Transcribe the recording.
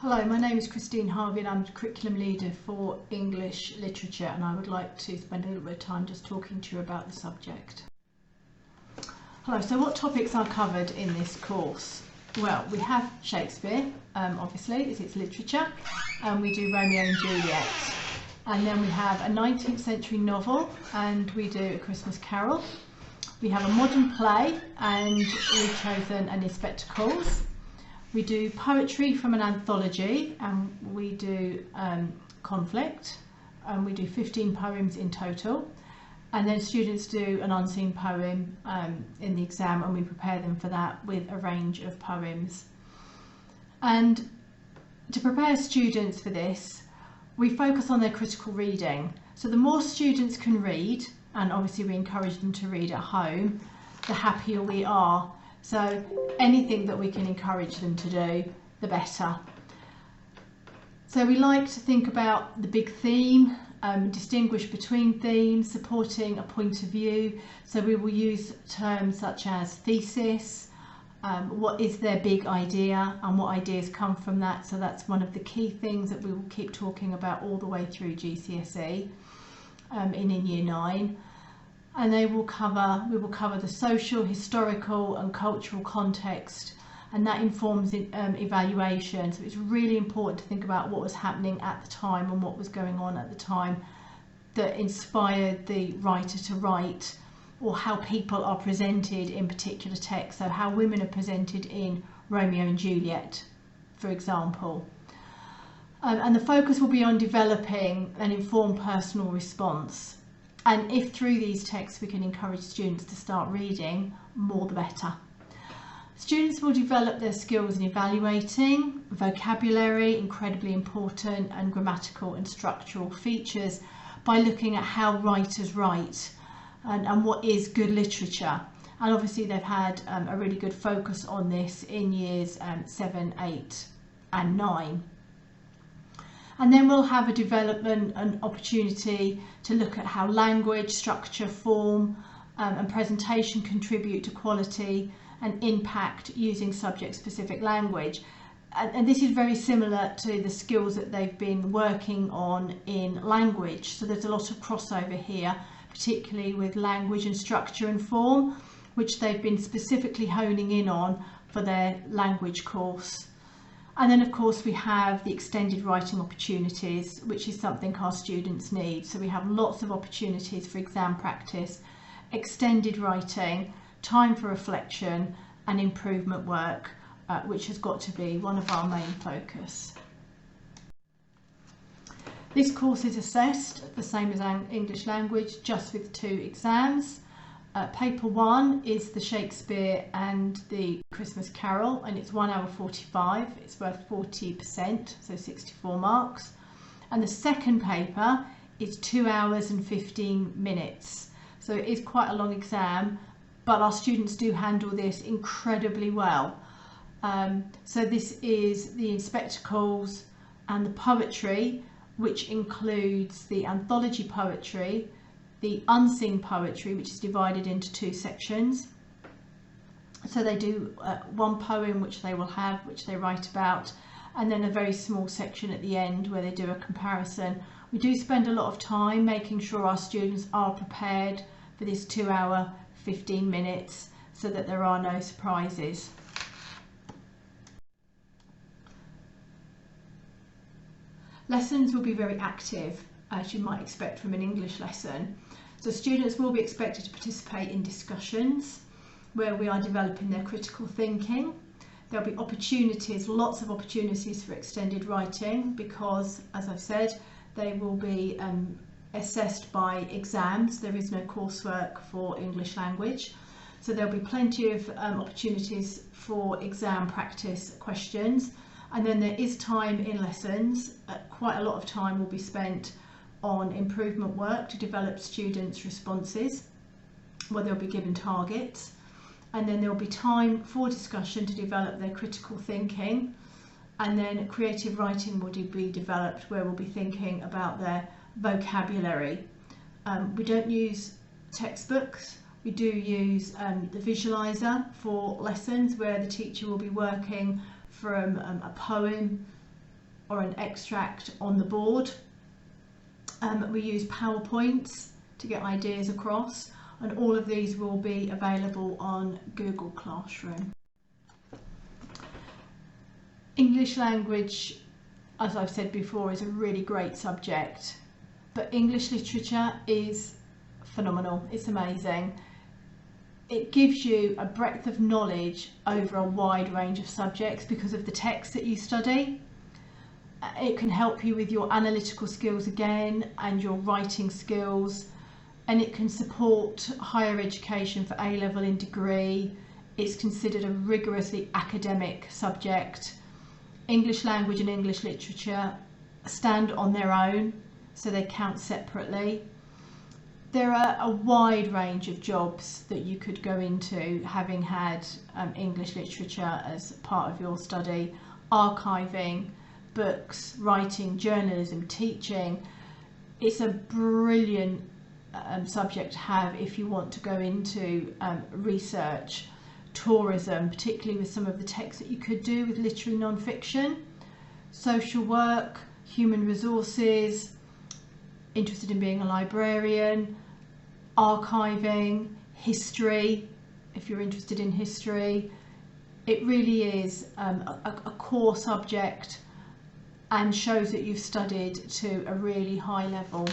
Hello, my name is Christine Harvey and I'm the Curriculum Leader for English Literature, and I would like to spend a little bit of time just talking to you about the subject. Hello, so what topics are covered in this course? Well, we have Shakespeare, obviously, it's literature, and we do Romeo and Juliet. And then we have a 19th century novel, and we do A Christmas Carol. We have a modern play, and we've chosen An Inspector Calls. We do poetry from an anthology, and we do conflict, and we do 15 poems in total. And then students do an unseen poem in the exam, and we prepare them for that with a range of poems. And to prepare students for this, we focus on their critical reading. So the more students can read, and obviously we encourage them to read at home, the happier we are. So anything that we can encourage them to do, the better. So we like to think about the big theme, distinguish between themes, supporting a point of view. So we will use terms such as thesis, what is their big idea and what ideas come from that. So that's one of the key things that we will keep talking about all the way through GCSE in Year 9. And we will cover the social, historical and cultural context, and that informs evaluation. So it's really important to think about what was happening at the time and what was going on at the time that inspired the writer to write, or how people are presented in particular texts. So how women are presented in Romeo and Juliet, for example. And the focus will be on developing an informed personal response. And if through these texts we can encourage students to start reading, more the better. Students will develop their skills in evaluating, vocabulary, incredibly important, and grammatical and structural features by looking at how writers write and what is good literature. And obviously they've had a really good focus on this in years 7, 8 and 9. And then we'll have a development and opportunity to look at how language, structure, form and presentation contribute to quality and impact using subject-specific language. And this is very similar to the skills that they've been working on in language. So there's a lot of crossover here, particularly with language and structure and form, which they've been specifically honing in on for their language course. And then of course we have the extended writing opportunities, which is something our students need. So we have lots of opportunities for exam practice, extended writing, time for reflection and improvement work, which has got to be one of our main focus. This course is assessed the same as English language, just with 2 exams. Paper 1 is the Shakespeare and the Christmas Carol, and it's 1 hour 45. It's worth 40%, so 64 marks. And the second paper is 2 hours and 15 minutes. So it is quite a long exam, but our students do handle this incredibly well. So this is the Inspector Calls and the poetry, which includes the anthology poetry, the unseen poetry, which is divided into 2 sections. So they do one poem which they write about, and then a very small section at the end where they do a comparison. We do spend a lot of time making sure our students are prepared for this 2 hour 15 minutes so that there are no surprises. Lessons will be very active, as you might expect from an English lesson. So students will be expected to participate in discussions where we are developing their critical thinking. There'll be opportunities, lots of opportunities for extended writing, because, as I've said, they will be assessed by exams. There is no coursework for English language. So there'll be plenty of opportunities for exam practice questions. And then there is time in lessons. Quite a lot of time will be spent on improvement work to develop students' responses, where they'll be given targets. And then there'll be time for discussion to develop their critical thinking. And then creative writing will be developed, where we'll be thinking about their vocabulary. We don't use textbooks. We do use the visualizer for lessons, where the teacher will be working from a poem or an extract on the board. We use PowerPoints to get ideas across, and all of these will be available on Google Classroom. English language, as I've said before, is a really great subject, but English literature is phenomenal. It's amazing. It gives you a breadth of knowledge over a wide range of subjects because of the text that you study. It can help you with your analytical skills again and your writing skills, and it can support higher education for A-level in degree. It's considered a rigorously academic subject. English language and English literature stand on their own, so they count separately. There are a wide range of jobs that you could go into having had English literature as part of your study: archiving, books, writing, journalism, teaching. It's a brilliant subject to have if you want to go into research, tourism, particularly with some of the texts that you could do with literary non-fiction, social work, human resources, interested in being a librarian, archiving, history, if you're interested in history. It really is a core subject and shows that you've studied to a really high level.